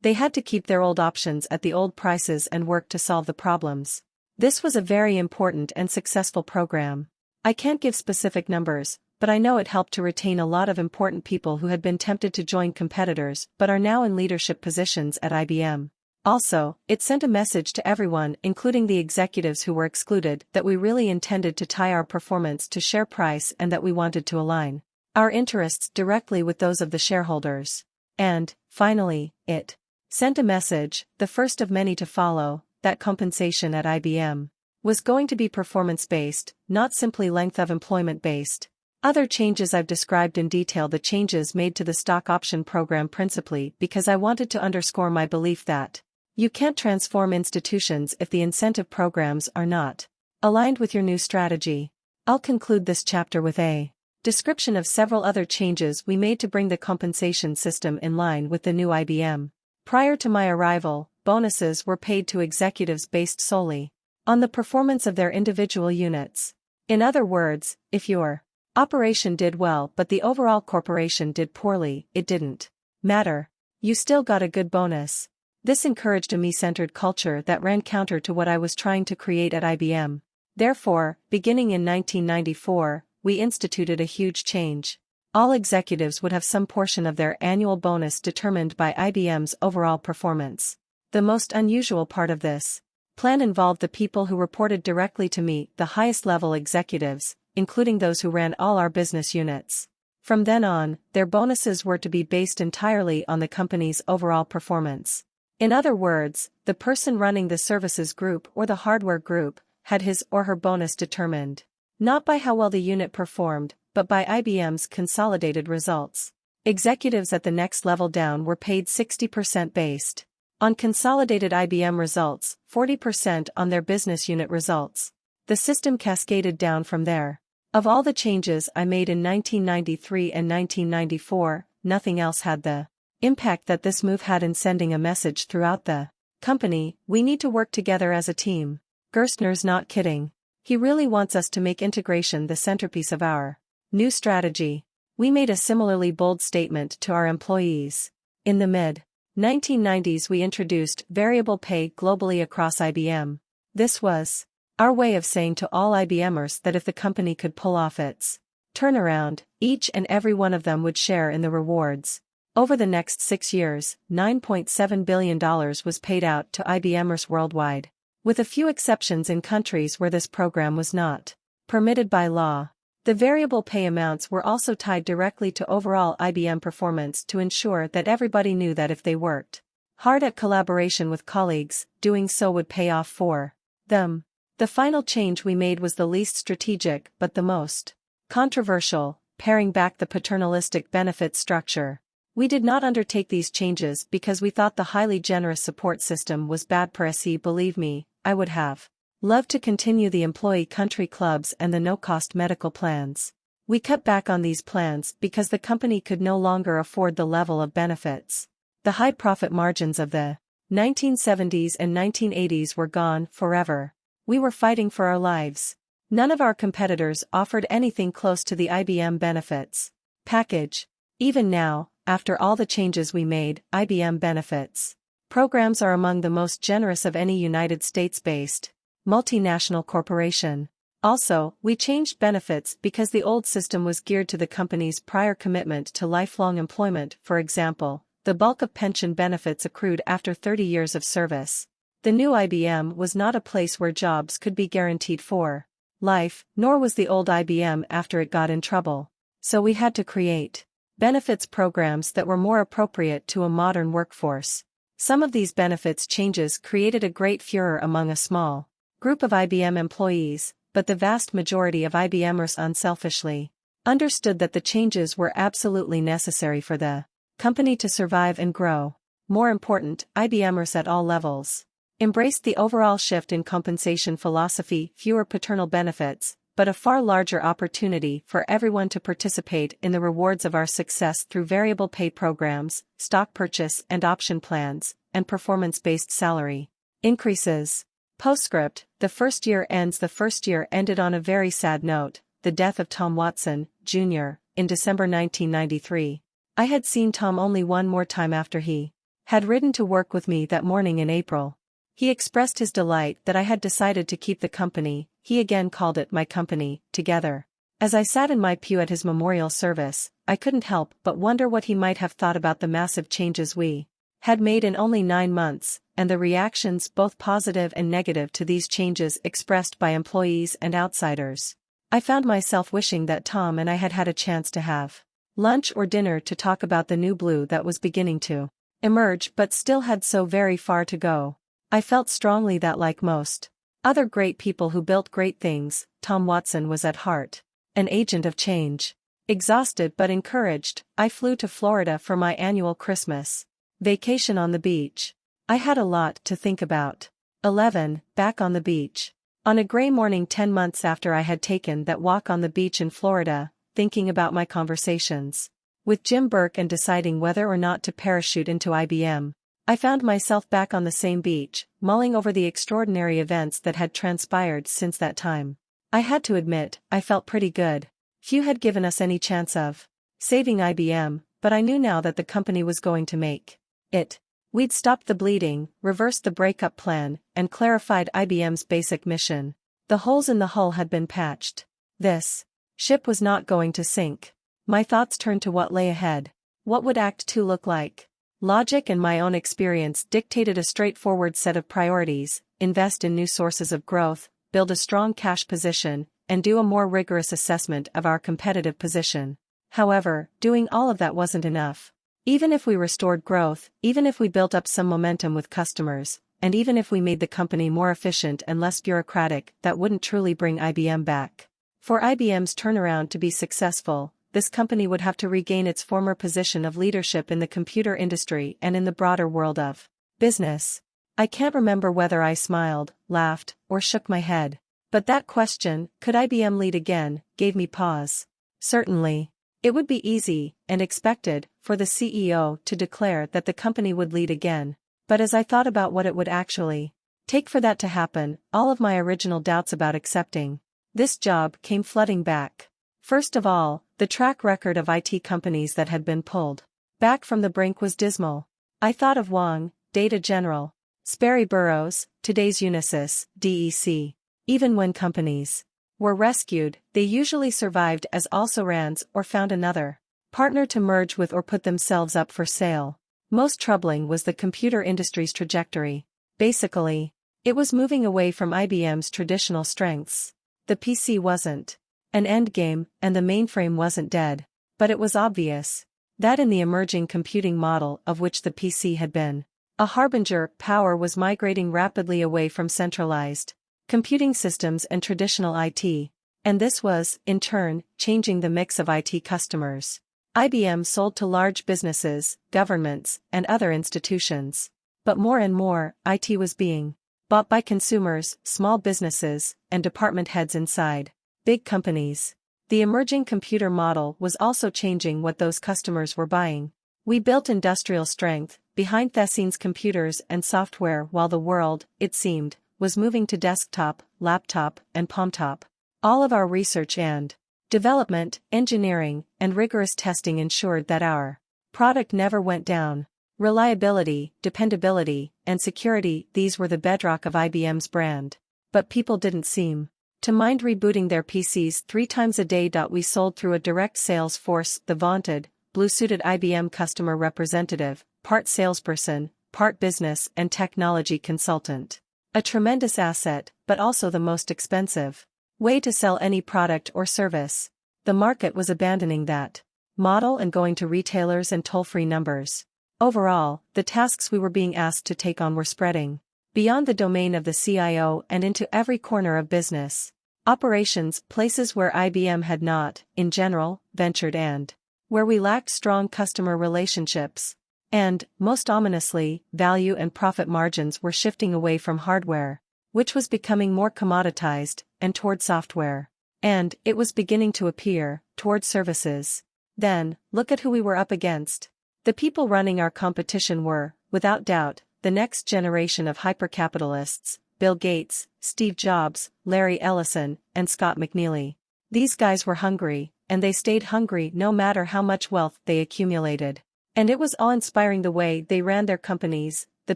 They had to keep their old options at the old prices and work to solve the problems. This was a very important and successful program. I can't give specific numbers, but I know it helped to retain a lot of important people who had been tempted to join competitors but are now in leadership positions at IBM. Also, it sent a message to everyone, including the executives who were excluded, that we really intended to tie our performance to share price and that we wanted to align our interests directly with those of the shareholders. And, finally, it sent a message, the first of many to follow, that compensation at IBM was going to be performance-based, not simply length of employment-based. Other changes I've described in detail, the changes made to the stock option program principally because I wanted to underscore my belief that you can't transform institutions if the incentive programs are not aligned with your new strategy. I'll conclude this chapter with a description of several other changes we made to bring the compensation system in line with the new IBM. Prior to my arrival, bonuses were paid to executives based solely on the performance of their individual units. In other words, if your operation did well but the overall corporation did poorly, it didn't matter. You still got a good bonus. This encouraged a me-centered culture that ran counter to what I was trying to create at IBM. Therefore, beginning in 1994, we instituted a huge change. All executives would have some portion of their annual bonus determined by IBM's overall performance. The most unusual part of this plan involved the people who reported directly to me, the highest-level executives, including those who ran all our business units. From then on, their bonuses were to be based entirely on the company's overall performance. In other words, the person running the services group or the hardware group had his or her bonus determined not by how well the unit performed, but by IBM's consolidated results. Executives at the next level down were paid 60% based on consolidated IBM results, 40% on their business unit results. The system cascaded down from there. Of all the changes I made in 1993 and 1994, nothing else had the impact that this move had in sending a message throughout the company: we need to work together as a team. Gerstner's not kidding. He really wants us to make integration the centerpiece of our new strategy. We made a similarly bold statement to our employees. In the mid-1990s we introduced variable pay globally across IBM. This was our way of saying to all IBMers that if the company could pull off its turnaround, each and every one of them would share in the rewards. Over the next 6 years, $9.7 billion was paid out to IBMers worldwide, with a few exceptions in countries where this program was not permitted by law. The variable pay amounts were also tied directly to overall IBM performance to ensure that everybody knew that if they worked hard at collaboration with colleagues, doing so would pay off for them. The final change we made was the least strategic but the most controversial: paring back the paternalistic benefit structure. We did not undertake these changes because we thought the highly generous support system was bad per se. Believe me, I would have loved to continue the employee country clubs and the no-cost medical plans. We cut back on these plans because the company could no longer afford the level of benefits. The high profit margins of the 1970s and 1980s were gone forever. We were fighting for our lives. None of our competitors offered anything close to the IBM benefits package. Even now, after all the changes we made, IBM benefits programs are among the most generous of any United States-based multinational corporation. Also, we changed benefits because the old system was geared to the company's prior commitment to lifelong employment. For example, the bulk of pension benefits accrued after 30 years of service. The new IBM was not a place where jobs could be guaranteed for life, nor was the old IBM after it got in trouble. So we had to create benefits programs that were more appropriate to a modern workforce. Some of these benefits changes created a great furor among a small group of IBM employees, but the vast majority of IBMers unselfishly understood that the changes were absolutely necessary for the company to survive and grow. More important, IBMers at all levels embraced the overall shift in compensation philosophy: fewer paternal benefits, but a far larger opportunity for everyone to participate in the rewards of our success through variable pay programs, stock purchase and option plans, and performance-based salary increases. Postscript: the first year ends. The first year ended on a very sad note, the death of Tom Watson, Jr., in December 1993. I had seen Tom only one more time after he had ridden to work with me that morning in April. He expressed his delight that I had decided to keep the company, he again called it my company, together. As I sat in my pew at his memorial service, I couldn't help but wonder what he might have thought about the massive changes we had made in only 9 months, and the reactions both positive and negative to these changes expressed by employees and outsiders. I found myself wishing that Tom and I had had a chance to have lunch or dinner to talk about the new blue that was beginning to emerge but still had so very far to go. I felt strongly that, like most other great people who built great things, Tom Watson was at heart an agent of change. Exhausted but encouraged, I flew to Florida for my annual Christmas vacation on the beach. I had a lot to think about. 11. Back on the beach. On a gray morning 10 months after I had taken that walk on the beach in Florida, thinking about my conversations with Jim Burke and deciding whether or not to parachute into IBM, I found myself back on the same beach, mulling over the extraordinary events that had transpired since that time. I had to admit, I felt pretty good. Few had given us any chance of saving IBM, but I knew now that the company was going to make it. We'd stopped the bleeding, reversed the breakup plan, and clarified IBM's basic mission. The holes in the hull had been patched. This ship was not going to sink. My thoughts turned to what lay ahead. What would Act 2 look like? Logic and my own experience dictated a straightforward set of priorities: invest in new sources of growth, build a strong cash position, and do a more rigorous assessment of our competitive position. However, doing all of that wasn't enough. Even if we restored growth, even if we built up some momentum with customers, and even if we made the company more efficient and less bureaucratic, that wouldn't truly bring IBM back. For IBM's turnaround to be successful, this company would have to regain its former position of leadership in the computer industry and in the broader world of business. I can't remember whether I smiled, laughed, or shook my head. But that question, could IBM lead again, gave me pause. Certainly. It would be easy, and expected, for the CEO to declare that the company would lead again. But as I thought about what it would actually take for that to happen, all of my original doubts about accepting this job came flooding back. First of all, the track record of IT companies that had been pulled back from the brink was dismal. I thought of Wong, Data General, Sperry Burroughs, today's Unisys, DEC. Even when companies were rescued, they usually survived as also-rans or found another partner to merge with or put themselves up for sale. Most troubling was the computer industry's trajectory. Basically, it was moving away from IBM's traditional strengths. The PC wasn't an endgame, and the mainframe wasn't dead. But it was obvious that in the emerging computing model of which the PC had been a harbinger, power was migrating rapidly away from centralized computing systems and traditional IT. And this was, in turn, changing the mix of IT customers. IBM sold to large businesses, governments, and other institutions. But more and more, IT was being bought by consumers, small businesses, and department heads inside big companies. The emerging computer model was also changing what those customers were buying. We built industrial strength behind Thesines computers and software while the world, it seemed, was moving to desktop, laptop, and palmtop. All of our research and development, engineering, and rigorous testing ensured that our product never went down. Reliability, dependability, and security, these were the bedrock of IBM's brand. But people didn't seem to mind rebooting their PCs 3 times a day. We sold through a direct sales force, the vaunted, blue-suited IBM customer representative, part salesperson, part business and technology consultant. A tremendous asset, but also the most expensive way to sell any product or service. The market was abandoning that model and going to retailers and toll-free numbers. Overall, the tasks we were being asked to take on were spreading beyond the domain of the CIO and into every corner of business operations, places where IBM had not, in general, ventured and where we lacked strong customer relationships. And, most ominously, value and profit margins were shifting away from hardware, which was becoming more commoditized, and toward software. And, it was beginning to appear, toward services. Then, look at who we were up against. The people running our competition were, without doubt, the next generation of hypercapitalists: Bill Gates, Steve Jobs, Larry Ellison, and Scott McNealy. These guys were hungry, and they stayed hungry no matter how much wealth they accumulated. And it was awe-inspiring the way they ran their companies, the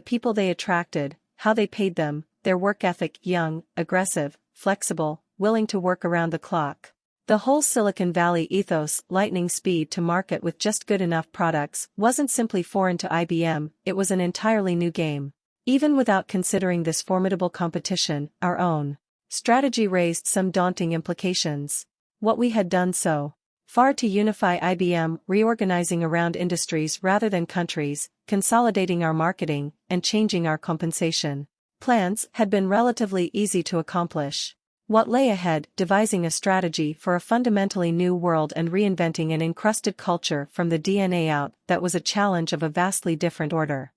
people they attracted, how they paid them, their work ethic: young, aggressive, flexible, willing to work around the clock. The whole Silicon Valley ethos, lightning speed to market with just good enough products, wasn't simply foreign to IBM, it was an entirely new game. Even without considering this formidable competition, our own strategy raised some daunting implications. What we had done so far to unify IBM, reorganizing around industries rather than countries, consolidating our marketing, and changing our compensation plans, had been relatively easy to accomplish. What lay ahead, devising a strategy for a fundamentally new world and reinventing an encrusted culture from the DNA out, that was a challenge of a vastly different order.